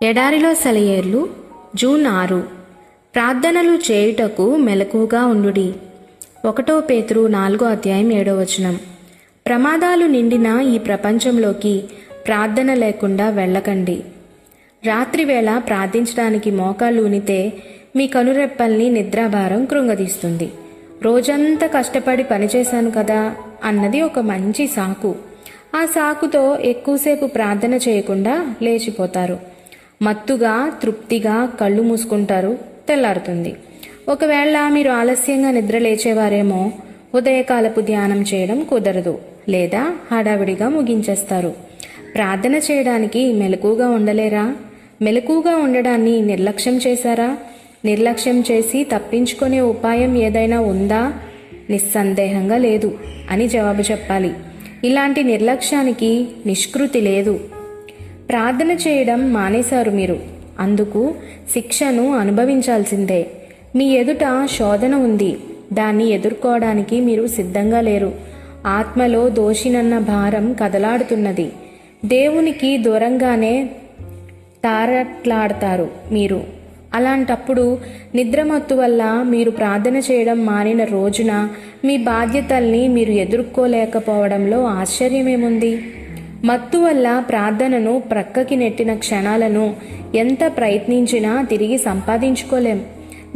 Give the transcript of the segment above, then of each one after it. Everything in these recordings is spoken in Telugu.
ఎడారిలో సెలయేర్లు జూన్ 6. ప్రార్థనలు చేయుటకు మెలకుగా ఉండుడి. 1 పేతురు 4:7. ప్రమాదాలు నిండిన ఈ ప్రపంచంలోకి ప్రార్థన లేకుండా వెళ్ళకండి. రాత్రివేళ ప్రార్థించడానికి మోకాళ్ళు ఊనితే మీ కనురెప్పల్ని నిద్రాభారం కృంగదీస్తుంది. రోజంతా కష్టపడి పనిచేశాను కదా అన్నది ఒక మంచి సాకు. ఆ సాకుతో ఎక్కువసేపు ప్రార్థన చేయకుండా లేచిపోతారు. మత్తుగా తృప్తిగా కళ్ళు మూసుకుంటారు. తెల్లారుతుంది. ఒకవేళ మీరు ఆలస్యంగా నిద్ర లేచేవారేమో ఉదయకాలపు ధ్యానం చేయడం కుదరదు, లేదా హడావిడిగా ముగించేస్తారు. ప్రార్థన చేయడానికి మెలకుగా ఉండలేరా? మెలకుగా ఉండడాన్ని నిర్లక్ష్యం చేశారా? నిర్లక్ష్యం చేసి తప్పించుకునే ఉపాయం ఏదైనా ఉందా? నిస్సందేహంగా లేదు అని జవాబు చెప్పాలి. ఇలాంటి నిర్లక్ష్యానికి నిష్కృతి లేదు. ప్రార్థన చేయడం మానేశారు మీరు. అందుకు శిక్షను అనుభవించాల్సిందే. మీ ఎదుట శోధన ఉంది. దాన్ని ఎదుర్కోవడానికి మీరు సిద్ధంగా లేరు. ఆత్మలో దోషినన్న భారం కదలాడుతున్నది. దేవునికి దూరంగానే తారట్లాడతారు మీరు. అలాంటప్పుడు నిద్రమత్తు వల్ల మీరు ప్రార్థన చేయడం మానిన రోజున మీ బాధ్యతల్ని మీరు ఎదుర్కోలేకపోవడంలో ఆశ్చర్యమేముంది? మత్తు వల్ల ప్రార్థనను ప్రక్కకి నెట్టిన క్షణాలను ఎంత ప్రయత్నించినా తిరిగి సంపాదించుకోలేం.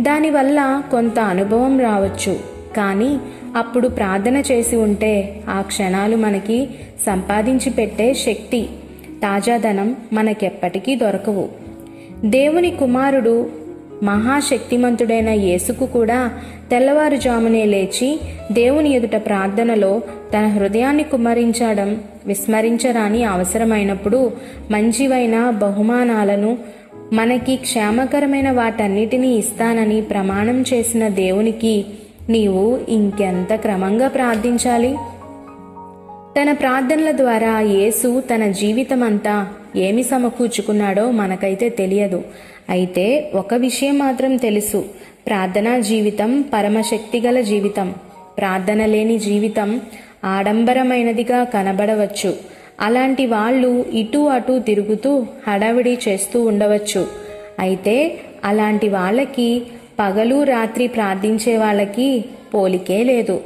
దానివల్ల కొంత అనుభవం రావచ్చు, కానీ అప్పుడు ప్రార్థన చేసి ఉంటే ఆ క్షణాలు మనకి సంపాదించి పెట్టే శక్తి, తాజాదనం మనకెప్పటికీ దొరకవు. దేవుని కుమారుడు మహాశక్తిమంతుడైన యేసుకు కూడా తెల్లవారుజామునే లేచి దేవుని ఎదుట ప్రార్థనలో తన హృదయాన్ని కుమ్మరించడం విస్మరించరాని అవసరమైనప్పుడు మంచివైన బహుమానాలను, మనకి క్షేమకరమైన వాటన్నిటినీ ఇస్తానని ప్రమాణం చేసిన దేవునికి నీవు ఇంకెంత క్రమంగా ప్రార్థించాలి? తన ప్రార్థనల ద్వారా యేసు తన జీవితమంతా ఏమి సమకూర్చుకున్నాడో మనకైతే తెలియదు. అయితే ఒక విషయం మాత్రం తెలుసు. ప్రార్థనా జీవితం పరమశక్తిగల జీవితం. ప్రార్థన లేని జీవితం ఆడంబరమైనదిగా కనబడవచ్చు. అలాంటి వాళ్ళు ఇటు అటు తిరుగుతూ హడావిడి చేస్తూ ఉండవచ్చు. అయితే అలాంటి వాళ్ళకి పగలు రాత్రి ప్రార్థించే వాళ్ళకి పోలికే లేదు.